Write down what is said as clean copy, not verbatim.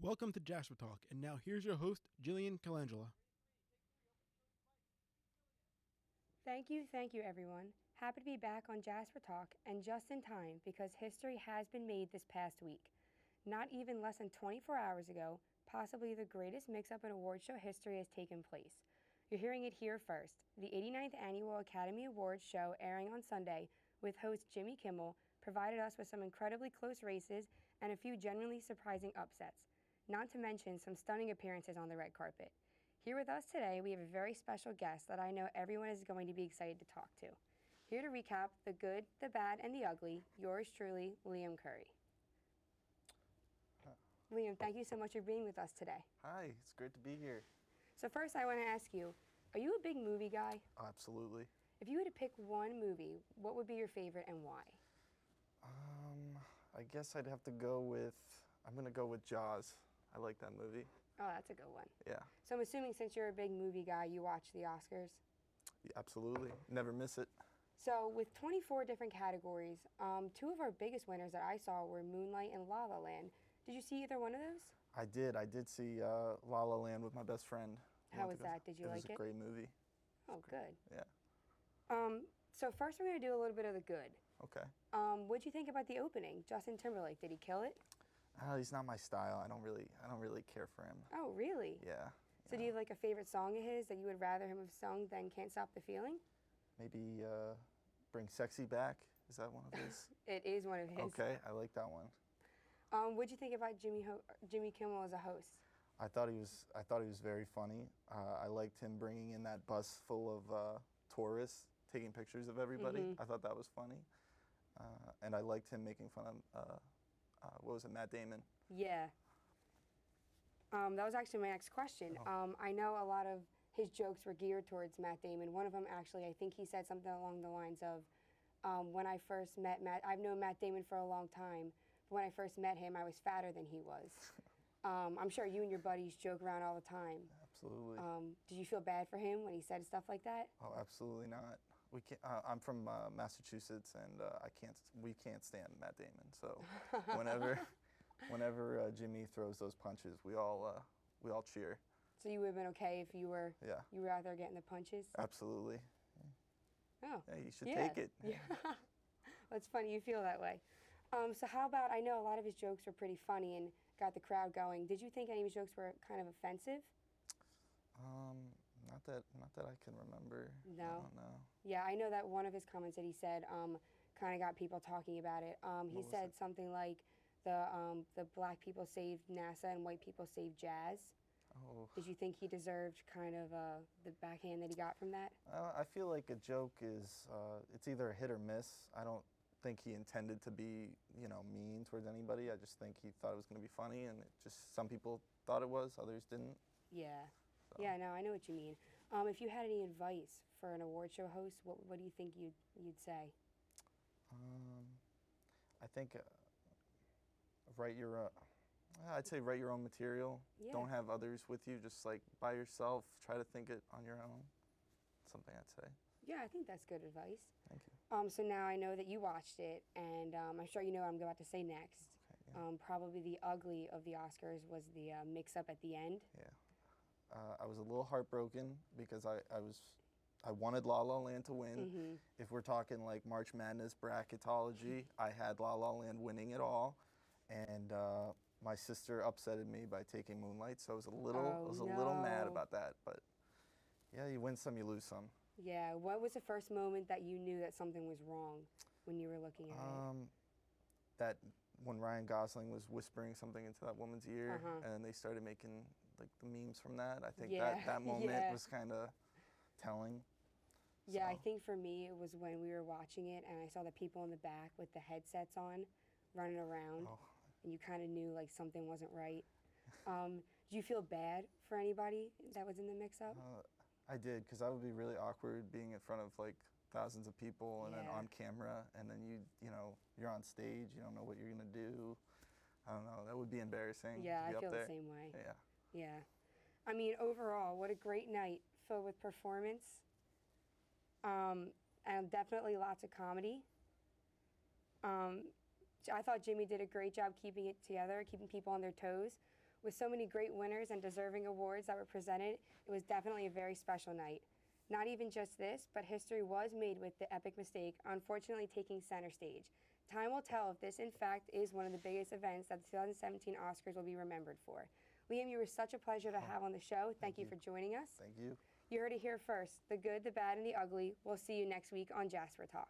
Welcome to Jasper Talk, and now here's your host, Jillian Calangela. Thank you, everyone. Happy to be back on Jasper Talk, and just in time because history has been made this past week. Not even less than 24 hours ago, possibly the greatest mix-up in award show history has taken place. You're hearing it here first. The 89th Annual Academy Awards show airing on Sunday with host Jimmy Kimmel provided us with some incredibly close races and a few genuinely surprising upsets, not to mention some stunning appearances on the red carpet. Here with us today, we have a very special guest that I know everyone is going to be excited to talk to. Here to recap the good, the bad, and the ugly, yours truly, Liam Curry. Liam, thank you so much for being with us today. Hi, it's great to be here. So first I want to ask you, are you a big movie guy? Oh, absolutely. If you were to pick one movie, what would be your favorite and why? I guess I'd have to go with, I'm going to go with Jaws. I like that movie. Oh, that's a good one. Yeah. So I'm assuming since you're a big movie guy, you watch the Oscars? Yeah, absolutely. Never miss it. So with 24 different categories, two of our biggest winners that I saw were Moonlight and La La Land. Did you see either one of those? I did see La La Land with my best friend. How was that? Did you like it? It was a great movie. Oh, good. Yeah. So first we're going to do a little bit of the good. Okay. What'd you think about the opening? Justin Timberlake, did he kill it? He's not my style. I don't really care for him. Oh, really? Yeah. So do you have like a favorite song of his that you would rather him have sung than Can't Stop the Feeling? Maybe Bring Sexy Back. Is that one of his? It is one of his. Okay, I like that one. What'd you think about Jimmy Kimmel as a host? I thought he was very funny. I liked him bringing in that bus full of tourists, taking pictures of everybody. Mm-hmm. I thought that was funny. And I liked him making fun of, what was it, Matt Damon? Yeah. That was actually my next question. Oh. I know a lot of his jokes were geared towards Matt Damon. One of them actually, I think he said something along the lines of, when I first met Matt, I've known Matt Damon for a long time, but when I first met him, I was fatter than he was. I'm sure you and your buddies joke around all the time. Absolutely. Did you feel bad for him when he said stuff like that? Oh, absolutely not. We can't, I'm from Massachusetts, and we can't stand Matt Damon. So whenever Jimmy throws those punches, we all cheer. So you would have been okay if you were out there getting the punches? Absolutely. Oh. Yeah, you should take it. Yeah. That's funny you feel that way. So how about, I know a lot of his jokes were pretty funny and got the crowd going. Did you think any of his jokes were kind of offensive? Not that I can remember. No? I don't know. Yeah, I know that one of his comments that he said kind of got people talking about it. He said something like the black people saved NASA and white people saved jazz. Oh. Did you think he deserved kind of the backhand that he got from that? I feel like a joke is, it's either a hit or miss. I don't think he intended to be, mean towards anybody. I just think he thought it was going to be funny, and it just some people thought it was, others didn't. Yeah. So. Yeah, no, I know what you mean. If you had any advice for an award show host, what do you think you'd say? I think I'd say write your own material. Yeah. Don't have others with you. Just like by yourself. Try to think it on your own. Something I'd say. Yeah, I think that's good advice. Thank you. So now I know that you watched it, and I'm sure you know what I'm about to say next. Okay, yeah. Probably the ugly of the Oscars was the mix-up at the end. Yeah. I was a little heartbroken because I wanted La La Land to win. Mm-hmm. If we're talking like March Madness bracketology, I had La La Land winning it all, and my sister upsetted me by taking Moonlight, so I was a little mad about that. But yeah, you win some, you lose some. Yeah. What was the first moment that you knew that something was wrong when you were looking at it? That when Ryan Gosling was whispering something into that woman's ear, and they started making like the memes from that. I think that moment was kind of telling. Yeah, So. I think for me it was when we were watching it and I saw the people in the back with the headsets on running around, and you kind of knew like something wasn't right. Did you feel bad for anybody that was in the mix-up? I did, because that would be really awkward being in front of like thousands of people and then on camera, and then you're on stage, you don't know what you're gonna do. I don't know, that would be embarrassing. Yeah, to be I feel up there. the same way. Yeah. Yeah. I mean, overall, what a great night filled with performance. And definitely lots of comedy. I thought Jimmy did a great job keeping it together, keeping people on their toes. With so many great winners and deserving awards that were presented, it was definitely a very special night. Not even just this, but history was made with the epic mistake, unfortunately taking center stage. Time will tell if this, in fact, is one of the biggest events that the 2017 Oscars will be remembered for. Liam, you were such a pleasure to have on the show. Thank you for joining us. Thank you. You heard it here first. The good, the bad, and the ugly. We'll see you next week on Jasper Talk.